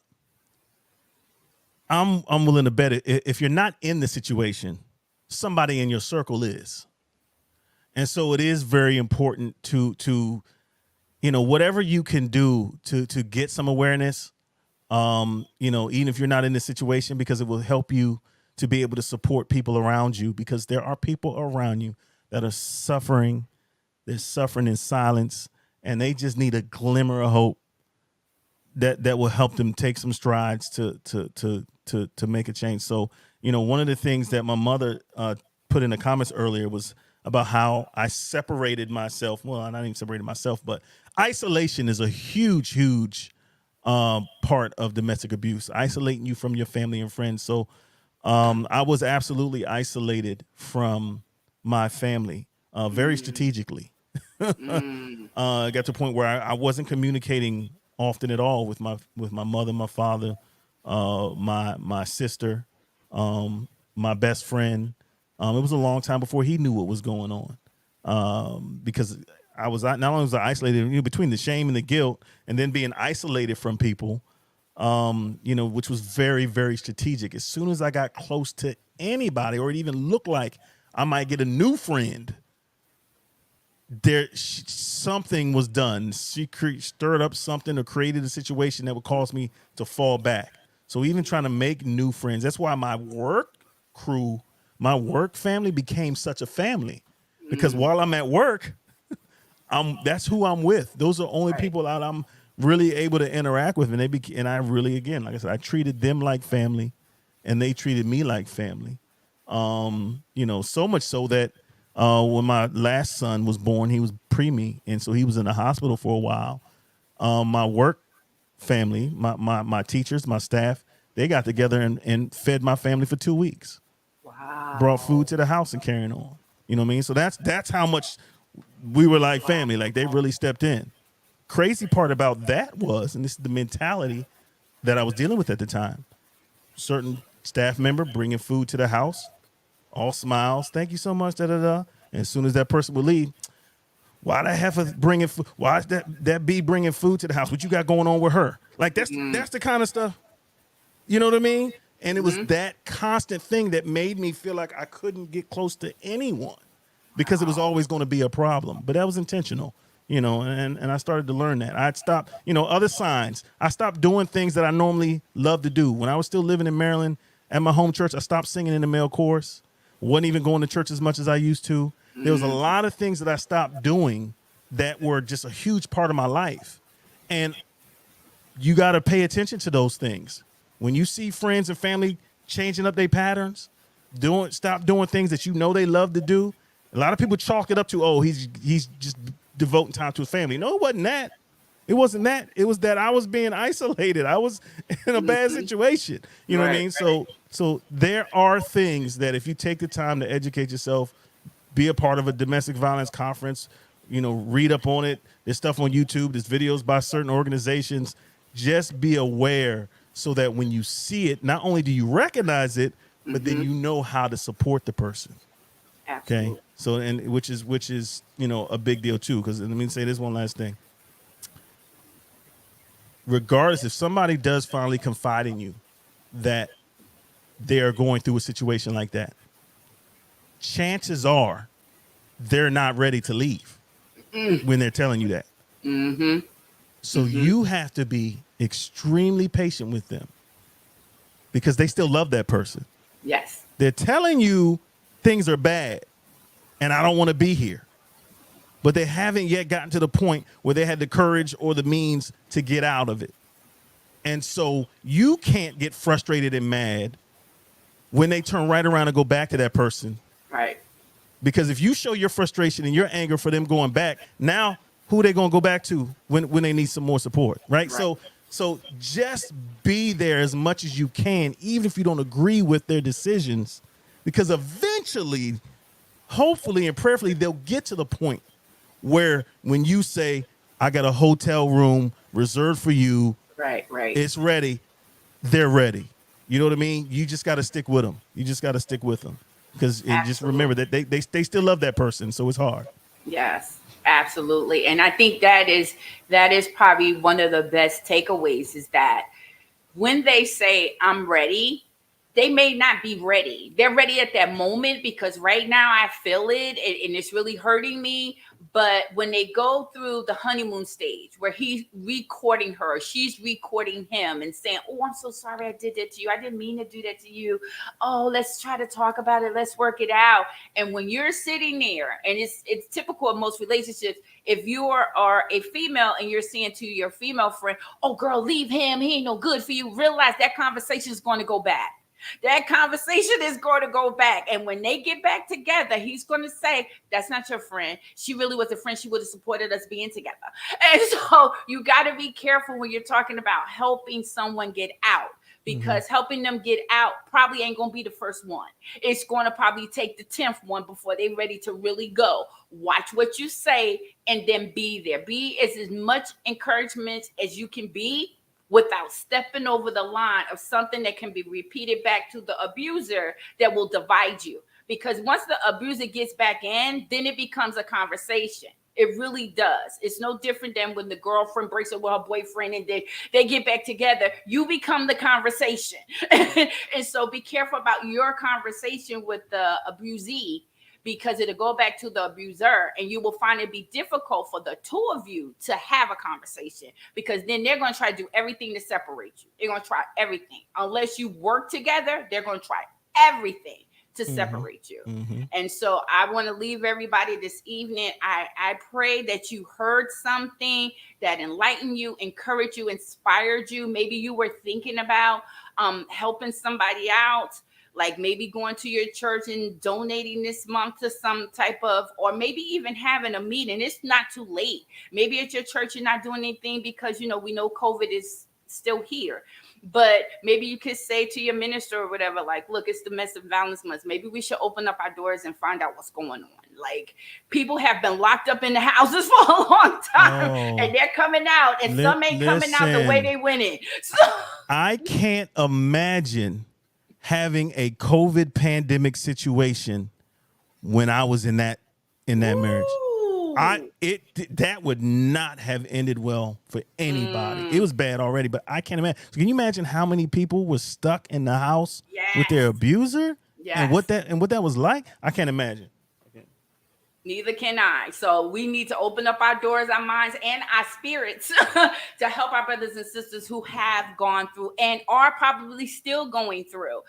I'm willing to bet it. If you're not in the situation, somebody in your circle is. And so it is very important to whatever you can do to get some awareness, even if you're not in the situation, because it will help you to be able to support people around you, because there are people around you that are suffering. They're suffering in silence, and they just need a glimmer of hope that will help them take some strides to make a change. So, one of the things that my mother put in the comments earlier was about how I separated myself. Well, I not even separated myself, but isolation is a huge part of domestic abuse, isolating you from your family and friends. So I was absolutely isolated from my family, very strategically. I got to a point where I wasn't communicating often at all with my mother, my father, my sister, my best friend. It was a long time before he knew what was going on, because I was not only was I isolated, between the shame and the guilt, and then being isolated from people, which was very, very strategic. As soon as I got close to anybody, or it even looked like I might get a new friend, something was done. She stirred up something or created a situation that would cause me to fall back. So even trying to make new friends, that's why my work crew, my work family became such a family, because while I'm at work, that's who I'm with. Those are only people that I'm really able to interact with. And I really, again, like I said, I treated them like family, and they treated me like family. So much so that when my last son was born, he was preemie, and so he was in the hospital for a while. My work family, my teachers, my staff, they got together and fed my family for 2 weeks. Wow. Brought food to the house and carrying on. You know what I mean? So that's how much we were like family. Like, they really stepped in. Crazy part about that was, and this is the mentality that I was dealing with at the time, certain staff member bringing food to the house, all smiles, thank you so much, da-da-da. And as soon as that person would leave, why that heifer bringing food? Why is that bee bringing food to the house? What you got going on with her? Like, that's the kind of stuff, you know what I mean? And it was that constant thing that made me feel like I couldn't get close to anyone, because it was always going to be a problem. But that was intentional, and I started to learn that. I'd stop, other signs. I stopped doing things that I normally love to do. When I was still living in Maryland at my home church, I stopped singing in the male chorus. Wasn't even going to church as much as I used to. There was a lot of things that I stopped doing that were just a huge part of my life. And you got to pay attention to those things. When you see friends and family changing up their patterns, stop doing things that they love to do, A lot of people chalk it up to, oh, he's just devoting time to his family. No, it wasn't that. It wasn't that. It was that I was being isolated. I was in a bad situation. You know what I mean? So there are things that if you take the time to educate yourself, be a part of a domestic violence conference, read up on it. There's stuff on YouTube. There's videos by certain organizations. Just be aware so that when you see it, not only do you recognize it, but then you know how to support the person. Absolutely. Okay. So, and which is a big deal too. Because let me say this one last thing. Regardless, if somebody does finally confide in you that they are going through a situation like that, chances are they're not ready to leave when they're telling you that. So you have to be extremely patient with them because they still love that person. Yes. They're telling you things are bad and I don't want to be here. But they haven't yet gotten to the point where they had the courage or the means to get out of it. And so you can't get frustrated and mad when they turn right around and go back to that person. Right. Because if you show your frustration and your anger for them going back, now who are they going to go back to when they need some more support, right? So just be there as much as you can, even if you don't agree with their decisions, because eventually, hopefully and prayerfully, they'll get to the point where when you say, I got a hotel room reserved for you, right, it's ready, they're ready. You know what I mean? You just got to stick with them. You just got to stick with them because just remember that they still love that person. So it's hard. Yes, absolutely. And I think that is probably one of the best takeaways is that when they say I'm ready, they may not be ready. They're ready at that moment because right now I feel it and it's really hurting me. But when they go through the honeymoon stage where he's recording her, she's recording him and saying, oh, I'm so sorry I did that to you. I didn't mean to do that to you. Oh, let's try to talk about it. Let's work it out. And when you're sitting there, and it's typical of most relationships, if you are a female and you're saying to your female friend, oh, girl, leave him. He ain't no good for you. Realize that conversation is going to go back. That conversation is going to go back. And when they get back together, he's going to say, that's not your friend. She really was a friend. She would have supported us being together. And so you got to be careful when you're talking about helping someone get out, because helping them get out probably ain't going to be the first one. It's going to probably take the 10th one before they're ready to really go. Watch what you say and then be there. Be as much encouragement as you can be, without stepping over the line of something that can be repeated back to the abuser that will divide you. Because once the abuser gets back in, then it becomes a conversation. It really does. It's no different than when the girlfriend breaks up with her boyfriend and they get back together. You become the conversation. And so be careful about your conversation with the abusee, because it'll go back to the abuser and you will find it be difficult for the two of you to have a conversation, because then they're going to try to do everything to separate you. They're going to try everything. Unless you work together, they're going to try everything to separate you. And so I want to leave everybody this evening. I pray that you heard something that enlightened you, encouraged you, inspired you. Maybe you were thinking about helping somebody out, like maybe going to your church and donating this month to some type of, or maybe even having a meeting. It's not too late. Maybe at your church, you're not doing anything because, we know COVID is still here. But maybe you could say to your minister or whatever, like, look, it's domestic violence month. Maybe we should open up our doors and find out what's going on. Like, people have been locked up in the houses for a long time and they're coming out, and some ain't coming out the way they went in. So I can't imagine having a COVID pandemic situation when I was in that marriage. That would not have ended well for anybody. It was bad already, but I can't imagine. So can you imagine how many people were stuck in the house with their abuser and what that was like? I can't imagine. Neither can I. So we need to open up our doors, our minds, and our spirits to help our brothers and sisters who have gone through and are probably still going through.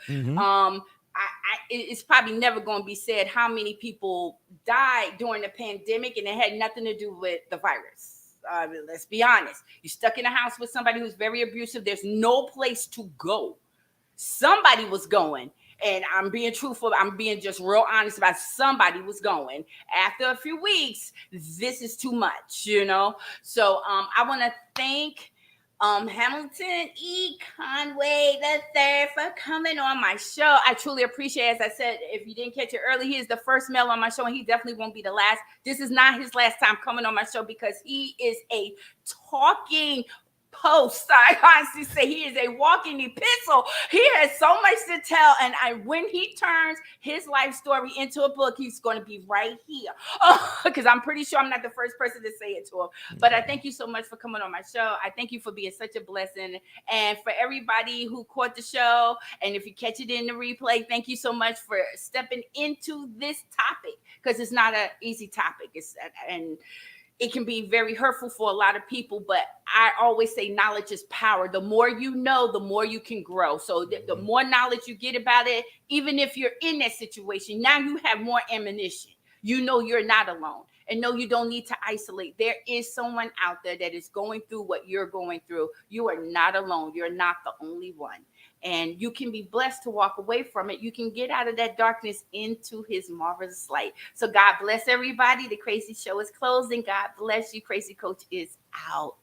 It's probably never going to be said how many people died during the pandemic, and it had nothing to do with the virus. Let's be honest. You're stuck in a house with somebody who's very abusive. There's no place to go. Somebody was going. And I'm being truthful. I'm being just real honest about somebody was going. After a few weeks, this is too much, So I want to thank Hamilton E. Conway III for coming on my show. I truly appreciate it. As I said, if you didn't catch it early, he is the first male on my show, and he definitely won't be the last. This is not his last time coming on my show because he is a talking post. I honestly say he is a walking epistle. He has so much to tell, and when he turns his life story into a book, he's going to be right here. Because I'm pretty sure I'm not the first person to say it to him. But I thank you so much for coming on my show. I thank you for being such a blessing, and for everybody who caught the show, and if you catch it in the replay, thank you so much for stepping into this topic, because it's not an easy topic. And it can be very hurtful for a lot of people, but I always say knowledge is power. The more you know, the more you can grow. So the more knowledge you get about it, even if you're in that situation, now you have more ammunition. You know you're not alone. And no, you don't need to isolate. There is someone out there that is going through what you're going through. You are not alone. You're not the only one. And you can be blessed to walk away from it. You can get out of that darkness into his marvelous light. So God bless everybody. The Crazy Show is closing. God bless you. Crazy Coach is out.